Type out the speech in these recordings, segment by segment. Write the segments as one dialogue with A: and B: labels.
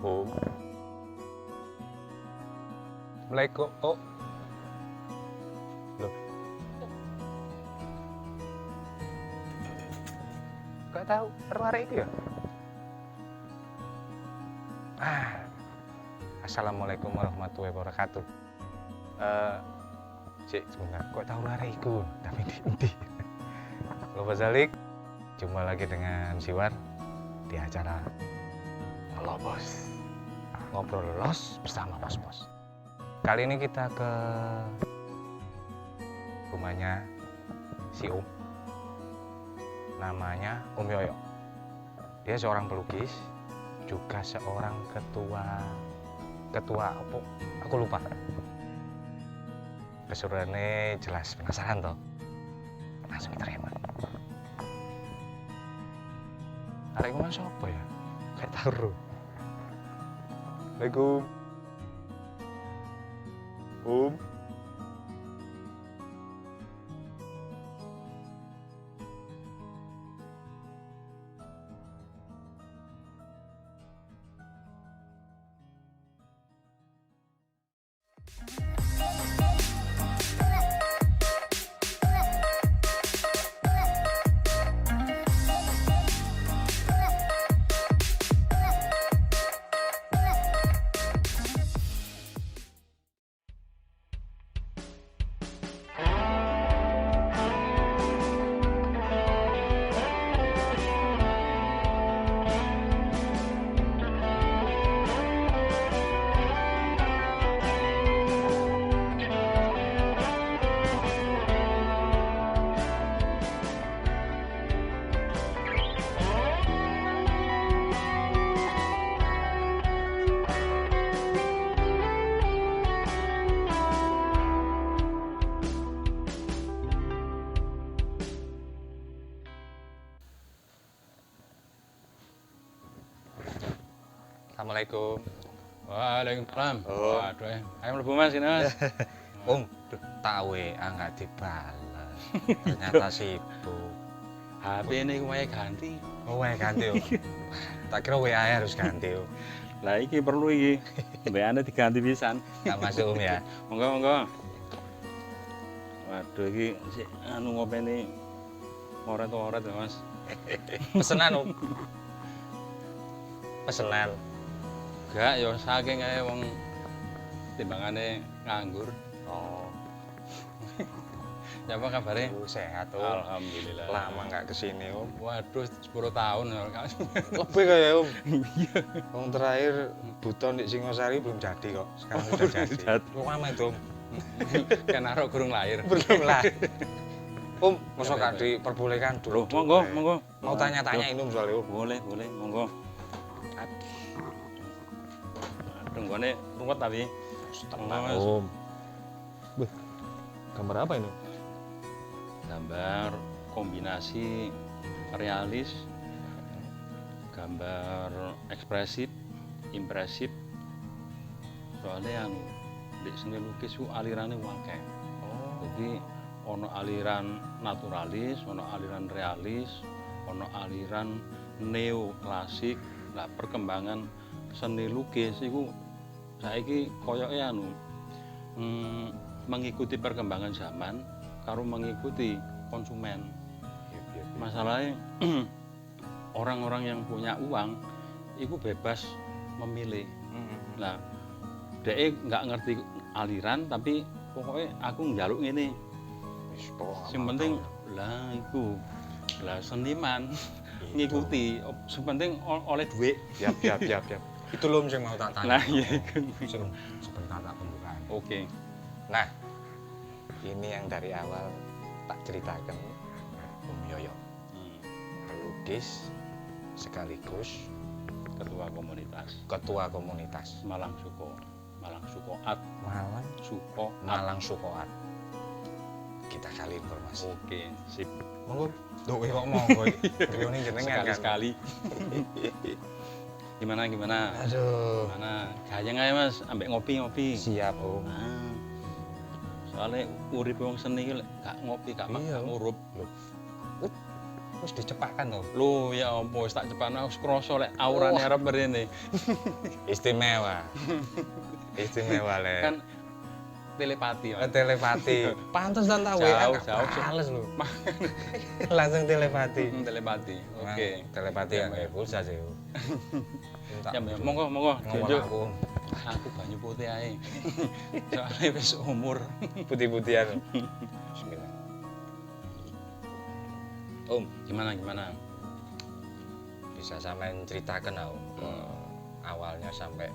A: Om. Assalamualaikum. Oh. Loh. Gak tahu arwah itu ya? Assalamualaikum warahmatullahi wabarakatuh. Cik, sebentar. Kok tahu lari iku? Tapi di. Lo Zalik, jumpa lagi dengan Siwar di acara Halo Bos. Ngobrol los bersama bos-bos. Kali ini kita ke rumahnya si Om. Namanya Om Yoyo. Dia seorang pelukis, juga seorang ketua apa? Aku lupa. Kesuruhannya jelas penasaran toh. Langsung diterima. Arek ngomong siapa ya? Kayak taruh. Assalamualaikum. Om. Assalamualaikum.
B: Waalaikumsalam.
A: Oh.
B: Waduh, ayo mlebu Mas ini Mas.
A: Om, tak WA nggak dibalas. Ternyata sibuk.
B: HP ini wae ganti.
A: Oh, WA ganti Om. Tak kira WA harus ganti Om.
B: Lah iki perlu iki. WA-ne diganti pisan.
A: Nggak masuk Om ya.
B: Monggo monggo. Waduh iki sik anu ngopeni oret-oret ya Mas.
A: Pesenan Om. Pesenan.
B: Gak ya saking ae wong timbangane nganggur.
A: Oh,
B: Ya apa kabare?
A: sehat Om.
B: Alhamdulillah.
A: Lama nggak kesini Om.
B: Waduh 10 tahun ya.
A: Lebih kayak Om.
B: Iya.
A: Yang terakhir buton di Singosari belum jadi kok. Sekarang sudah jadi.
B: Jadi.
A: Lama itu Om.
B: Kan arok gurung lahir.
A: Belum lah. Om, masa
B: Ya,
A: nggak
B: ya.
A: diperbolehkan dulu?
B: Loh, monggo, monggo.
A: Mau tanya-tanya ini Om soalnya Om.
B: Boleh, monggo. Tunggone ruwet tapi.
A: Tenang
B: Mas.
A: Om. Beuh, gambar apa ini?
B: Gambar kombinasi realis, gambar ekspresif, impresif. Soalnya anu, di seni lukis ku alirane akeh.
A: Oh.
B: Jadi ono aliran naturalis, ono aliran realis, ono aliran neoklasik. Lah perkembangan seni lukis iku saiki koyoke anu mengikuti perkembangan zaman karo mengikuti konsumen. Masalahnya orang-orang yang punya uang itu bebas memilih. Nah, dia nggak ngerti aliran tapi pokoknya aku njaluk ngene. Sing penting lah iku lah seniman ngikuti. Sing penting oleh duit.
A: Yap. Itu loh yang mau tak tanya.
B: Nah, iya iku.
A: Sebentar tak pembukaan.
B: Oke.
A: Nah, ini yang dari awal tak ceritakan Om Yoyo. Pelukis sekaligus
B: Ketua komunitas
A: ketua komunitas
B: Malang Sukoat.
A: Malang Sukoat. Kita kali informasi.
B: Oke, sip.
A: Monggo. Duh, kok mau kowe. Riyone jenengan kan.
B: Sekali-sekali. Gimana?
A: Aduh.
B: Gimana? Gayeng ae Mas, ambek ngopi-ngopi.
A: Siap, Om.
B: Nah, soalnya urip wong seni iki lek gak ngopi gak
A: Iya,
B: makan
A: Om.
B: ngurup.
A: wis dicepakkan to.
B: Lho ya apa wis tak cepakno wis krasa lek aurane arep mrene.
A: Istimewa. Istimewa le.
B: Kan telepati. Mas.
A: Telepati. Pantes kan tak
B: Jauh,
A: WA.
B: jauh.
A: Males lho. Langsung telepati.
B: Telepati. Oke.
A: Telepati
B: Ya,
A: yang kayak pulsa sih.
B: Ya, monggo, monggo.
A: Ngomong
B: Junjuk.
A: aku
B: Aku banyu putih ae. Soale wis umur.
A: putih-putihan. Bismillah.
B: Gimana?
A: Bisa sampean ceritakan awalnya sampai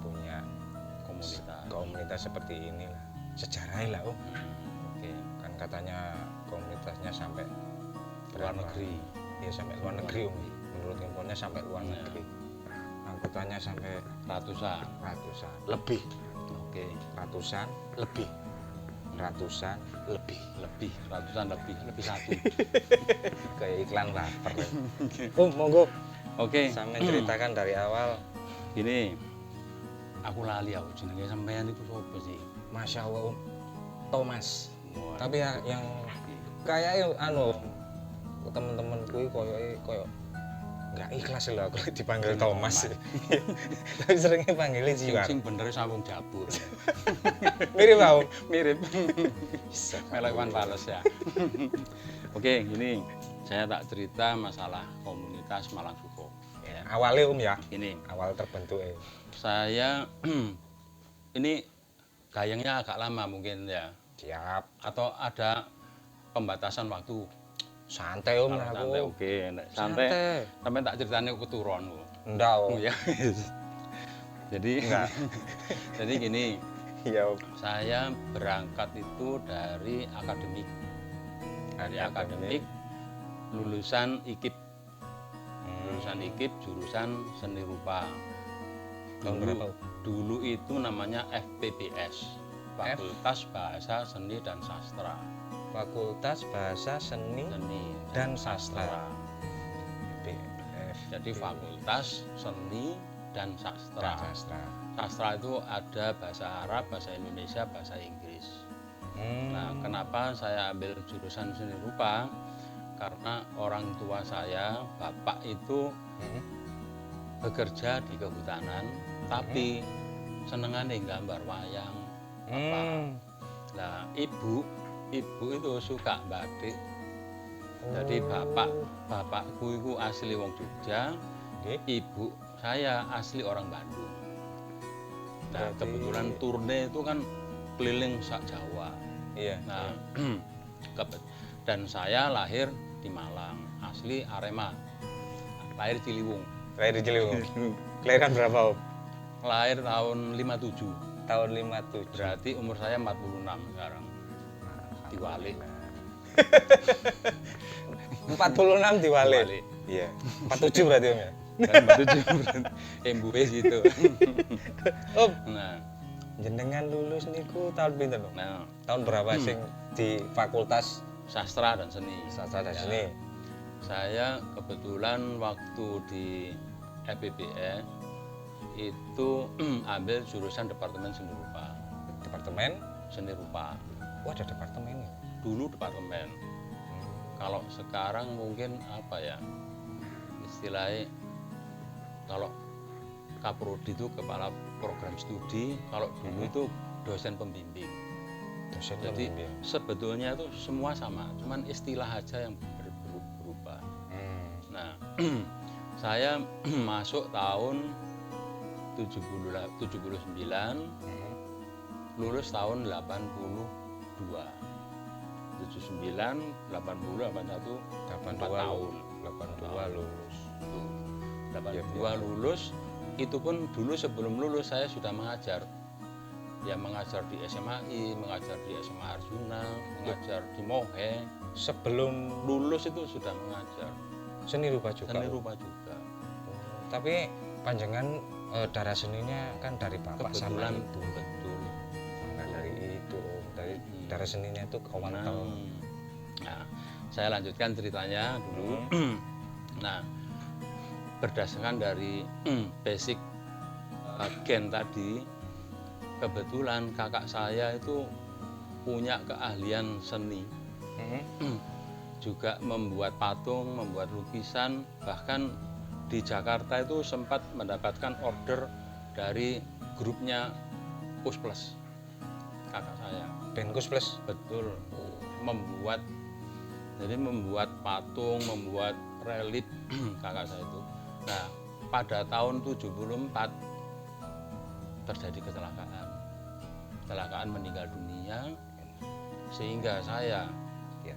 A: punya komunitas seperti ini lah. Sejarahnya lah
B: Oke.
A: kan katanya komunitasnya sampai
B: Luar
A: berapa?
B: negeri.
A: Ya sampai luar negeri menurut infonya sampai luar
B: Ya.
A: negeri. Anggotanya sampai
B: Ratusan.
A: ratusan lebih
B: Oke.
A: ratusan lebih
B: Ratusan lebih satu.
A: kayak iklan lapar. Monggo
B: Oke.
A: sampean ceritakan dari awal.
B: Gini. Aku lali aku jenenge sampean iku sapa sih?
A: Masya Allah Thomas.
B: Wah.
A: Tapi yang kayak temen-temenku koyo nggak ikhlas loh aku dipanggil Thomas. Tapi seringnya panggilnya Jiwar.
B: sing bener sambung jabur.
A: Mirip tau.
B: Mirip. Melewan pales ya. Oke, gini. Saya tak cerita masalah komunitas Malang Suko.
A: Ya, awalnya ya.
B: Ini
A: Awal terbentuknya.
B: saya ini gayangnya agak lama mungkin ya.
A: Siap.
B: Atau ada pembatasan waktu.
A: Santai
B: Kalau
A: aku.
B: santai oke, nek santai sampai tak ceritanya keturun.
A: Enggak
B: Oh ya. Jadi
A: Enggak.
B: jadi gini,
A: Iya.
B: saya berangkat itu dari akademik. Dari akademik lulusan IKIP. Lulusan IKIP jurusan seni rupa.
A: Tahun berapa?
B: Dulu itu namanya FPBS. Fakultas Bahasa Seni dan Sastra.
A: Fakultas Bahasa Seni dan Sastra. BF.
B: Jadi Fakultas Seni dan Sastra.
A: Sastra.
B: Sastra itu ada bahasa Arab, bahasa Indonesia, bahasa Inggris. Nah, kenapa saya ambil jurusan seni rupa? Karena orang tua saya, bapak itu bekerja di kehutanan, tapi senengannya gambar wayang. Nah, ibu itu suka batik. Jadi bapakku itu asli wong Jogja, ibu saya asli orang Bandung. Nah, kebetulan turne itu kan keliling sak Jawa.
A: Iya.
B: Nah, dan saya lahir di Malang, asli Arema. Lahir Ciliwung.
A: Lahir di Ciliwung. Kelahiran berapa, Om?
B: Lahir tahun 57.
A: Tahun 57.
B: Berarti umur saya 46 sekarang. Diwalik.
A: 46 diwalik. Iya. 47 berarti, Om ya?
B: Kan 47 embuwe situ.
A: Om,
B: Nah,
A: jenengan lulus niku tahun pinten, Om?
B: nah,
A: Tahun berapa sing di Fakultas
B: sastra dan seni.
A: Sastra dan
B: Ya.
A: Seni?
B: Saya kebetulan waktu di FPBS itu ambil jurusan Departemen Seni Rupa.
A: Departemen?
B: Seni Rupa.
A: Oh, ada departemennya.
B: Dulu departemen. Kalau sekarang mungkin apa ya? Istilahnya kalau Kaprodi itu kepala program studi, kalau dulu itu dosen pembimbing.
A: Dosen
B: Jadi
A: pembimbing.
B: sebetulnya itu semua sama, cuman istilah aja yang berubah. Nah, saya masuk tahun 79, lulus tahun 82. 79, 80, 81, 4 tahun.
A: 82 lulus.
B: 82 lulus, itu pun dulu sebelum lulus saya sudah mengajar. Ya mengajar di SMAI, mengajar di SMA Arjuna, mengajar di Mohe.
A: Sebelum
B: Lulus itu sudah mengajar.
A: seni rupa juga.
B: Seni rupa juga.
A: Tapi panjangan darah seninya kan dari bapak sama
B: Kebetulan
A: ibu.
B: betul.
A: Enggak dari itu, Om. Dari darah seninya itu kental.
B: Nah, saya lanjutkan ceritanya dulu. Nah, berdasarkan dari basic gen tadi, kebetulan kakak saya itu punya keahlian seni. juga membuat patung, membuat lukisan, bahkan di Jakarta itu sempat mendapatkan order dari grupnya Kus Plus, kakak saya.
A: Band Kus Plus.
B: Betul, membuat patung, membuat relief kakak saya itu. Nah, pada tahun 74 terjadi kecelakaan meninggal dunia, sehingga saya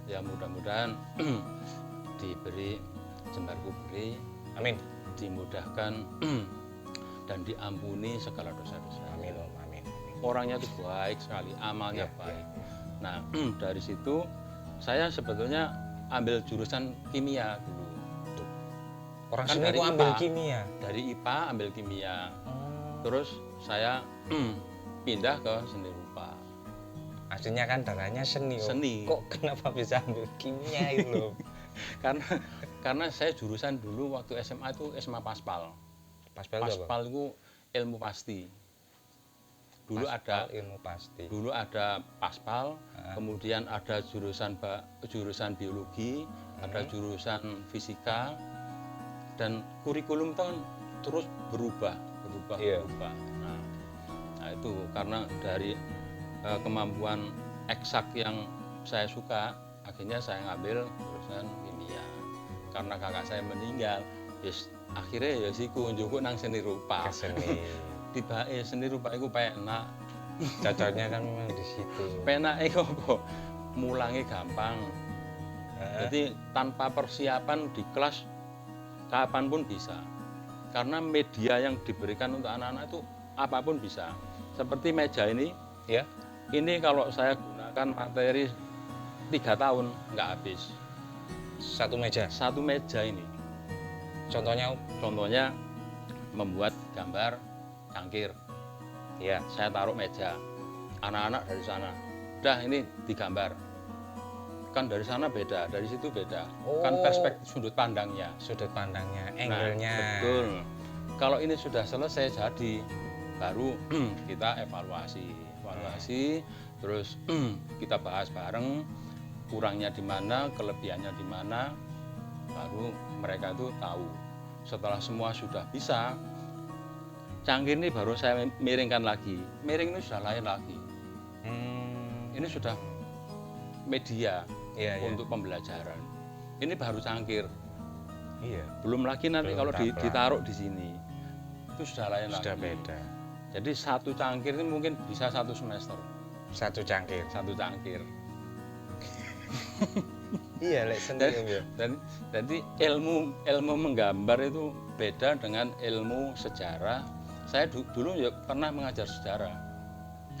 B: ya mudah-mudahan diberi jembar kubri,
A: Amin.
B: dimudahkan dan diampuni segala dosa-dosa.
A: Amin, Om. Amin.
B: Orangnya itu baik sekali, amalnya
A: Ya,
B: baik. Nah, dari situ saya sebetulnya ambil jurusan kimia dulu.
A: Orang
B: Kan
A: sini
B: dari
A: kok ambil
B: IPA.
A: kimia.
B: Dari IPA ambil kimia.
A: Oh.
B: Terus saya pindah ke seni rupa.
A: Aslinya kan darahnya seni. Om.
B: Seni.
A: Kok kenapa bisa ambil kimia itu loh?
B: Karena saya jurusan dulu waktu SMA itu SMA Paspal.
A: Paspal itu apa?
B: Paspal itu ilmu pasti. Dulu
A: Paspal,
B: ada
A: ilmu pasti.
B: dulu ada Paspal, kemudian ada jurusan biologi, ada jurusan fisika, dan kurikulum itu kan terus berubah.
A: Iya.
B: Nah, itu karena dari kemampuan eksak yang saya suka, akhirnya saya ngambil jurusan kimia. Karena kakak saya meninggal, akhirnya ya siku njuku nang seni rupa.
A: Ke seni.
B: Tiba seni rupa itu penak.
A: Cocoknya kan memang di situ.
B: Penak itu apa? Mulangnya gampang. Jadi tanpa persiapan di kelas kapanpun bisa. Karena media yang diberikan untuk anak-anak itu apapun bisa. Seperti meja ini,
A: Ya.
B: ini kalau saya gunakan materi 3 tahun nggak habis.
A: Satu meja.
B: Satu meja ini.
A: Contohnya,
B: Contohnya membuat gambar cangkir.
A: ya.
B: Saya taruh meja. Anak-anak dari sana. Udah ini digambar. Kan dari sana beda, dari situ beda. Kan
A: Oh.
B: perspektif sudut pandangnya.
A: Sudut pandangnya,
B: Nah,
A: angle-nya.
B: betul. Kalau ini sudah selesai jadi, baru kita evaluasi, terus kita bahas bareng, kurangnya di mana, kelebihannya di mana, baru mereka itu tahu. Setelah semua sudah bisa, cangkir ini baru saya miringkan lagi. Miring ini sudah lain lagi. Ini sudah media
A: Iya, iya.
B: untuk pembelajaran. Ini baru cangkir.
A: Iya.
B: Belum lagi nanti
A: Belum
B: kalau
A: taprak.
B: ditaruh di sini, itu sudah lain
A: Sudah
B: lagi.
A: beda.
B: Jadi satu cangkir ini mungkin bisa 1 semester.
A: Satu cangkir.
B: Satu cangkir.
A: Iya, lek seni Om, ya.
B: Jadi ilmu menggambar itu beda dengan ilmu sejarah. Saya dulu ya pernah mengajar sejarah.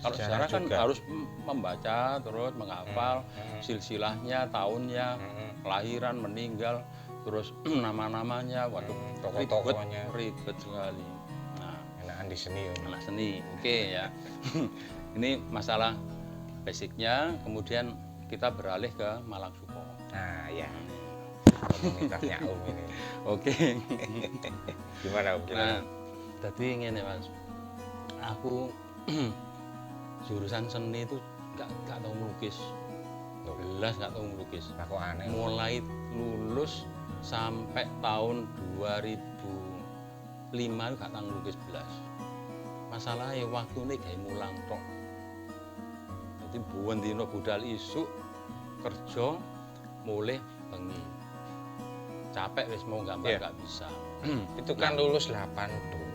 B: Kalau
A: Sejarah
B: sejarah kan
A: juga.
B: harus membaca terus menghafal silsilahnya, tahunnya, kelahiran, meninggal, terus nama-namanya, waduh,
A: Tokoh-tokohnya.
B: ribet sekali. Nah,
A: Enakan di seni Om.
B: anak seni, oke ya. Ini masalah basicnya, kemudian kita beralih ke Malang Suko.
A: Nah, ya. Komunitasnya Om ini.
B: Oke.
A: Gimana Om?
B: Nah, jadi ngene Mas, aku jurusan seni itu gak tahu melukis, belas gak tahu melukis.
A: Aku aneh.
B: Mulai lulus sampai tahun 2005 itu gak tahu melukis belas. Masalahnya waktu ini kayak mulang tok. Jadi buan dino budal isuk kerja mulai bengi. Capek wis mau gambar
A: Iya.
B: gak bisa.
A: Itu kan lulus 82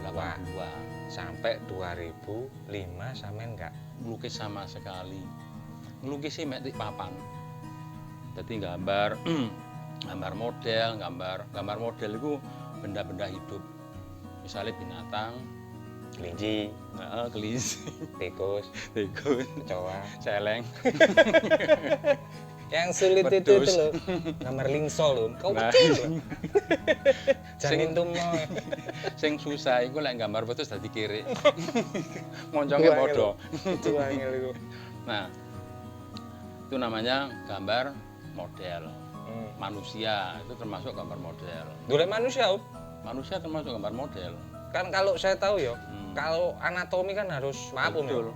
B: 82
A: sampai 2005 sampean enggak
B: melukis sama sekali. Ngelukis sih mek di papan. Jadi gambar gambar model itu benda-benda hidup. Misalnya binatang,
A: kelinci,
B: kelinci,
A: tikus,
B: tikus,
A: kecoa.
B: celeng.
A: Yang sulit
B: Wedhus.
A: itu loh. Gambar lingso loh. Kau
B: Nah,
A: kecil. Janin
B: Sing-
A: tuh mau.
B: Sing susah iku lek gambar wedhus dadi kiri. Monconge padha.
A: Itu angel itu.
B: Nah, itu namanya gambar model. Manusia itu termasuk gambar model.
A: Golek manusia, Om.
B: Manusia termasuk gambar model.
A: Kan kalau saya tahu ya, kalau anatomi kan harus maaf Om ya.
B: Betul.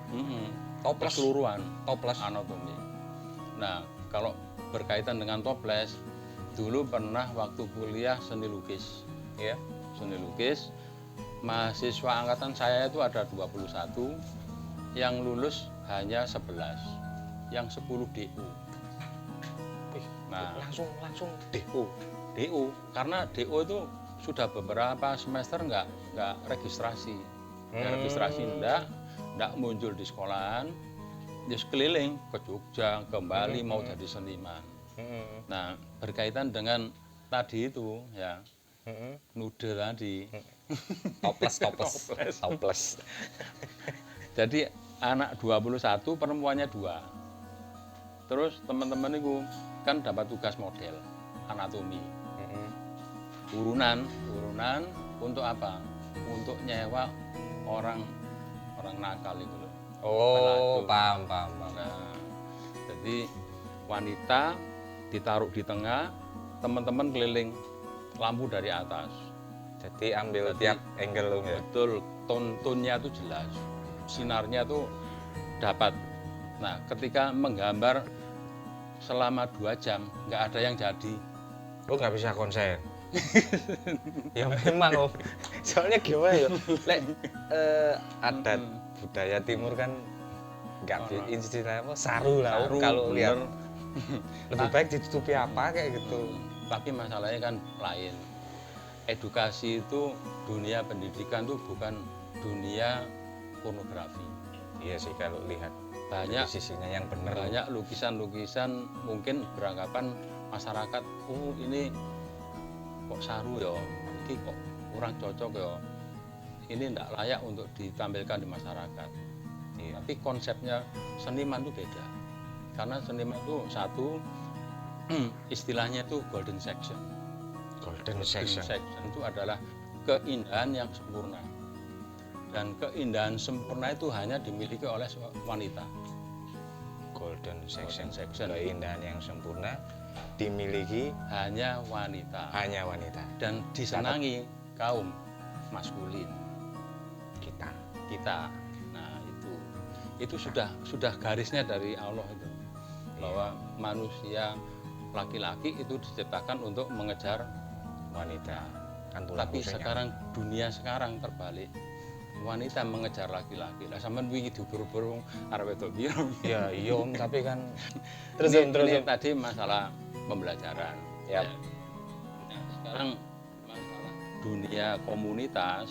A: Toples,
B: Keseluruhan
A: toples.
B: anatomi. Nah, kalau berkaitan dengan toples, dulu pernah waktu kuliah seni lukis.
A: Iya.
B: Seni lukis, mahasiswa angkatan saya itu ada 21, yang lulus hanya 11, yang 10 DU. Nah,
A: langsung DO.
B: DU, karena DU itu sudah beberapa semester nggak registrasi. Nggak registrasi nggak muncul di sekolahan, dia keliling ke Jogja, ke Bali mau jadi seniman. Nah, berkaitan dengan tadi itu ya, nude tadi.
A: Toples.
B: Jadi anak 21, perempuannya 2. Terus teman-teman itu kan dapat tugas model anatomi. Urunan untuk apa? Untuk nyewa orang nakal itu loh.
A: Oh,
B: Pelacur.
A: paham.
B: Nah, jadi wanita ditaruh di tengah, teman-teman keliling lampu dari atas.
A: Jadi ambil
B: Jadi,
A: tiap angle lo ya.
B: Betul, tonnya itu jelas, sinarnya tuh dapat. Nah, ketika menggambar selama 2 jam nggak ada yang jadi.
A: Lo nggak bisa konsen. Ya memang Om. Soalnya gimana ya? Lek adat budaya timur kan nggak istilahnya apa saru lah Om, kalau lihat. Lebih baik ditutupi apa kayak gitu.
B: Tapi masalahnya kan lain. Edukasi itu, dunia pendidikan itu bukan dunia pornografi.
A: Iya sih kalau lihat
B: Banyak
A: sisinya yang benar.
B: banyak lukisan-lukisan mungkin beranggapan masyarakat, ini kok saru ya, ini kok kurang cocok ya, ini tidak layak untuk ditampilkan di masyarakat.
A: Iya.
B: Tapi konsepnya seniman itu beda, karena seniman itu satu, istilahnya itu golden section.
A: Golden section
B: Itu adalah keindahan yang sempurna, dan keindahan sempurna itu hanya dimiliki oleh wanita.
A: Golden section.
B: Section.
A: Keindahan yang sempurna dimiliki
B: Hanya wanita.
A: hanya wanita.
B: Dan disenangi kaum maskulin kita. Nah, itu sudah garisnya dari Allah itu, bahwa manusia laki-laki itu diciptakan untuk mengejar
A: wanita. Kan tulang
B: Tapi
A: rusuknya.
B: sekarang dunia sekarang terbalik, wanita mengejar laki-laki. Lah sampean wingi diburu-buru arep wedok piro?
A: Ya iya Om, tapi kan
B: Ini tadi masalah pembelajaran.
A: Yap.
B: Nah, sekarang masalah dunia komunitas,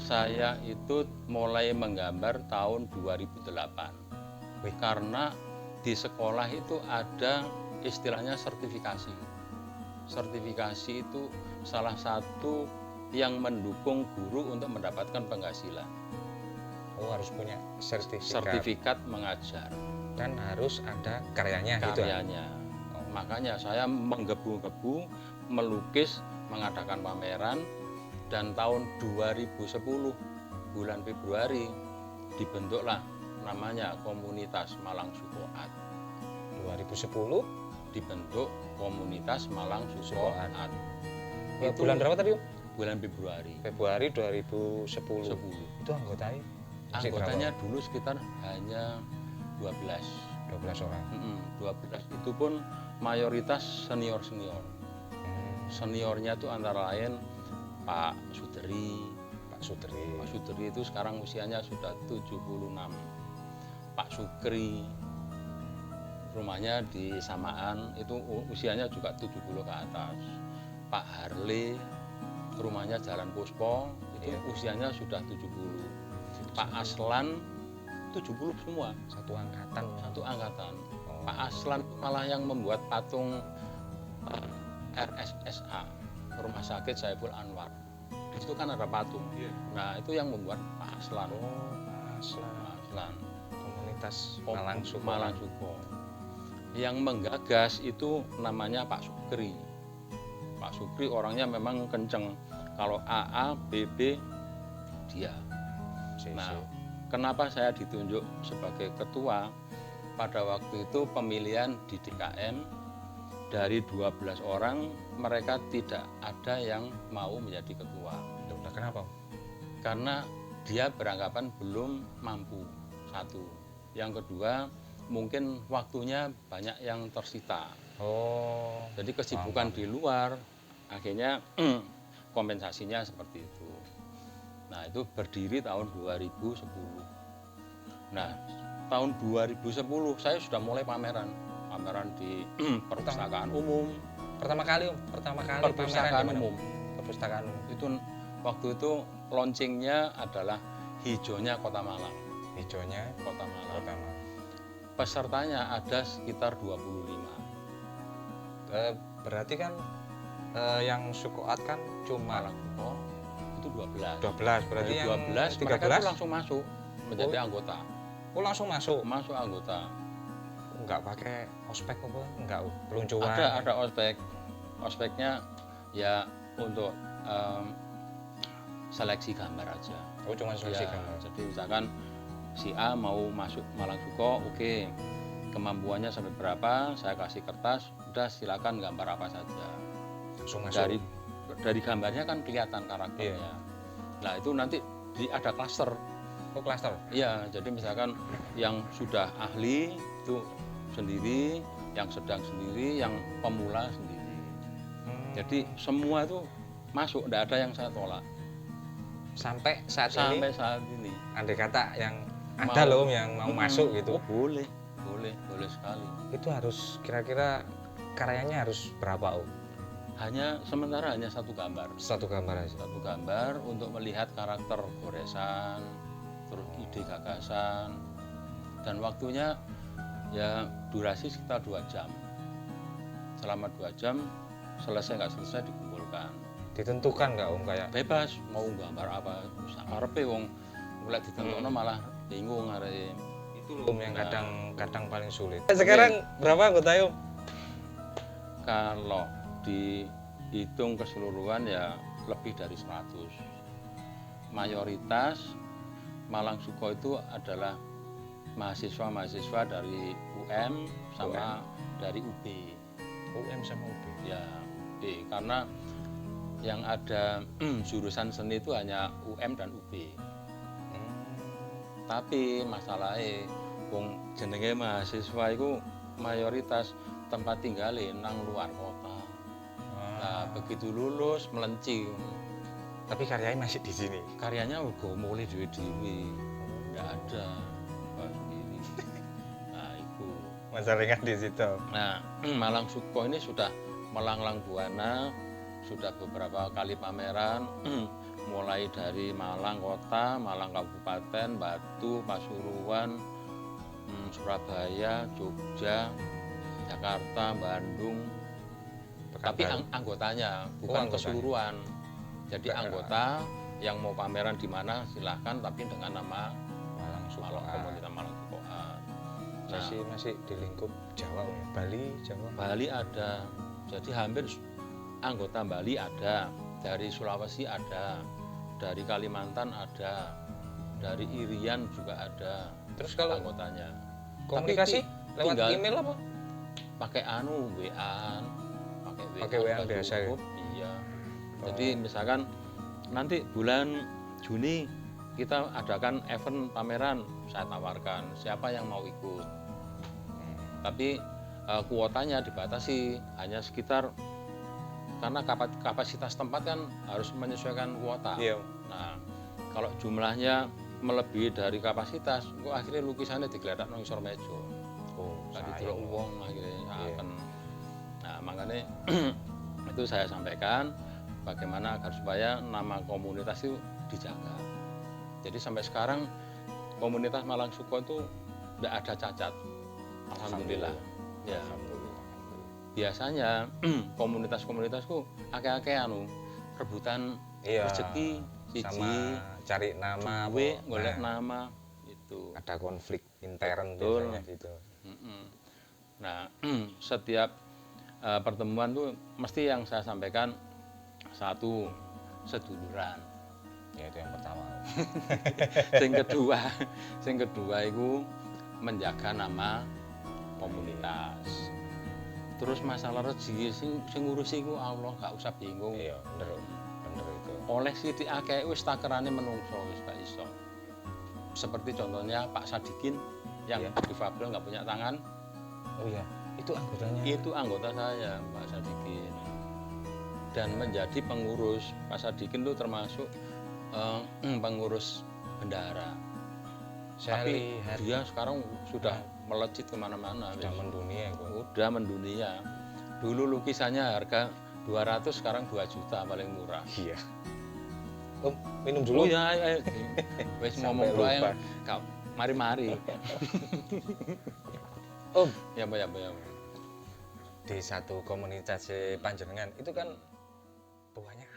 B: saya itu mulai menggambar tahun 2008. Karena di sekolah itu ada istilahnya sertifikasi. Sertifikasi itu salah satu yang mendukung guru untuk mendapatkan penghasilan.
A: Oh, harus punya
B: Sertifikat mengajar.
A: Dan harus ada karyanya gitu.
B: Karyanya. Makanya saya menggebu-gebu melukis, mengadakan pameran, dan tahun 2010 bulan Februari dibentuklah namanya komunitas Malang Suko Art.
A: 2010
B: Dibentuk komunitas Malang Suko Art.
A: ya, bulan berapa tadi Om?
B: Bulan Februari.
A: Februari 2010.
B: 10.
A: Itu anggotanya? Masih
B: Anggotanya dulu sekitar hanya 12.
A: 12 orang.
B: 12 itu pun mayoritas senior-senior. Seniornya itu antara lain Pak Sutri.
A: Pak Sutri.
B: Pak Sutri itu sekarang usianya sudah 76. Pak Sukri, rumahnya di Samaan, itu usianya juga 70 ke atas. Pak Harle, rumahnya Jalan Puspo, itu usianya sudah 70. Pak Aslan 70 semua.
A: Satu angkatan.
B: Satu angkatan. Pak Aslan malah yang membuat patung RSSA, Rumah Sakit Saiful Anwar. Di situ kan ada patung. Nah, itu yang membuat Pak Aslan.
A: Oh, Pak
B: Aslan.
A: Komunitas Malang Suko.
B: Malang Suko. Yang menggagas itu namanya Pak Sukri. Pak Sukri orangnya memang kenceng. Kalau AA, BB, dia. Nah, kenapa saya ditunjuk sebagai ketua? Pada waktu itu pemilihan di DKM, dari 12 orang mereka tidak ada yang mau menjadi ketua.
A: Udah kenapa?
B: Karena dia beranggapan belum mampu, satu. Yang kedua, mungkin waktunya banyak yang tersita.
A: Oh.
B: Jadi kesibukan di luar, akhirnya kompensasinya seperti itu. Nah, itu berdiri tahun 2010. Nah, tahun 2010 saya sudah mulai pameran di perpustakaan umum.
A: Pertama kali pameran
B: Perpustakaan
A: di mana?
B: umum.
A: Perpustakaan umum.
B: Itu waktu itu launchingnya adalah hijaunya Kota Malang.
A: Hijaunya
B: Kota Malang.
A: pertama.
B: Pesertanya ada sekitar 25.
A: Berarti kan yang suku art kan cuma
B: Malang Suko itu 12.
A: 12, berarti
B: Dari
A: yang
B: 12 mereka
A: 13
B: itu langsung masuk menjadi anggota.
A: Oh, langsung masuk.
B: Masuk anggota.
A: Enggak pakai ospek apa? Enggak, peluncuran.
B: Ada ospek. Ospeknya ya untuk seleksi gambar aja.
A: Oh, cuma seleksi
B: Ya,
A: gambar.
B: jadi misalkan si A mau masuk Malang Suko, oke. Kemampuannya sampai berapa? Saya kasih kertas, udah silakan gambar apa saja.
A: Langsung masuk.
B: Dari gambarnya kan kelihatan karakternya.
A: Iya.
B: Nah, itu nanti ada klaster.
A: Oh, klaster.
B: Iya, jadi misalkan yang sudah ahli itu sendiri, yang sedang sendiri, yang pemula sendiri. Jadi semua itu masuk, tidak ada yang saya tolak.
A: Sampai saat
B: Sampai
A: ini,
B: saat ini.
A: andai kata yang ada loh yang mau masuk gitu.
B: Oh, boleh sekali.
A: Itu harus kira-kira karyanya harus berapa, Om?
B: Sementara hanya satu gambar.
A: Satu gambar aja.
B: Satu gambar untuk melihat karakter goresan, terus ide gagasan, dan waktunya ya durasi sekitar 2 jam. Selama 2 jam selesai nggak selesai dikumpulkan.
A: Ditentukan nggak, Om, kayak
B: Bebas mau gambar apa, karepe wong mulai ditentokno malah bingung arek.
A: itu loh, Om, yang kadang paling sulit. Sekarang berapa anggota, Om?
B: Kalau dihitung keseluruhan ya lebih dari 100. Mayoritas Malang Suko itu adalah mahasiswa-mahasiswa dari UM sama dari UB.
A: UM sama UB.
B: Ya, karena yang ada jurusan seni itu hanya UM dan UB. Tapi masalahnya wong jenenge mahasiswa itu mayoritas tempat tinggalnya nang luar kota. Nah, begitu lulus melencing.
A: Tapi karyanya masih di sini.
B: Karyanya udah mulai dewe-dewe. Enggak ada. Wah, ini. Nah, itu.
A: Masalahnya di situ.
B: Nah, Malang Suko ini sudah melanglang buana, sudah beberapa kali pameran, mulai dari Malang Kota, Malang Kabupaten, Batu, Pasuruan, Surabaya, Jogja, Jakarta, Bandung. Tapi anggotanya, bukan keseluruhan. Jadi anggota yang mau pameran di mana silahkan, tapi dengan nama
A: Malang Suko.
B: Komunitas Malang Suko. Nah,
A: Masih di lingkup Jawa, Om. Bali, Jawa.
B: Bali ada, jadi hampir anggota Bali ada, dari Sulawesi ada, dari Kalimantan ada, dari Irian juga ada.
A: Terus kalau
B: anggotanya
A: komunikasi lewat
B: tinggal
A: email apa?
B: pakai
A: Pakai WA
B: juga
A: biasa ya?
B: cukup, iya. Jadi misalkan nanti bulan Juni kita adakan event pameran, saya tawarkan siapa yang mau ikut. Tapi kuotanya dibatasi hanya sekitar, karena kapasitas tempat kan harus menyesuaikan kuota.
A: Iya.
B: Nah, kalau jumlahnya melebihi dari kapasitas, kok akhirnya lukisannya digeledak nang isor meja.
A: Oh,
B: Tadi delok wong akhirnya akan. Nah, makanya itu saya sampaikan bagaimana agar supaya nama komunitas itu dijaga. Jadi sampai sekarang komunitas Malang Suko itu tidak ada cacat. Alhamdulillah. Ya.
A: Alhamdulillah.
B: Biasanya komunitas-komunitasku akeh-akeh rebutan rezeki siji,
A: sama cari nama,
B: duwe, golek nama itu.
A: ada konflik intern
B: Betul.
A: biasanya gitu.
B: Nah, setiap pertemuan tuh mesti yang saya sampaikan satu, seduluran.
A: Ya, itu yang pertama.
B: Sing kedua itu menjaga nama komunitas. Terus masalah rezeki sing ngurusi iku Allah, gak usah bingung.
A: Iya, bener itu.
B: Oleh sithik akeh wis takerane menungso wis gak iso. Seperti contohnya Pak Sadikin yang difabel nggak punya tangan.
A: Oh iya. Itu anggotanya.
B: Itu anggota saya, Pak Sadikin. Dan menjadi pengurus. Pak Sadikin itu termasuk pengurus bendahara.
A: Saya
B: Tapi
A: lihat
B: dia sekarang sudah melejit kemana-mana.
A: sudah mendunia itu.
B: Udah mendunia. Dulu lukisannya harga 200, sekarang 2 juta paling murah.
A: Iya. Om, minum
B: Oh
A: dulu.
B: ya, wes
A: Sampai
B: ngomong doa
A: lupa.
B: ya, mari-mari.
A: Om,
B: Ya, Pak, ya, Pak, ya.
A: di satu komunitas panjenengan itu kan tuanya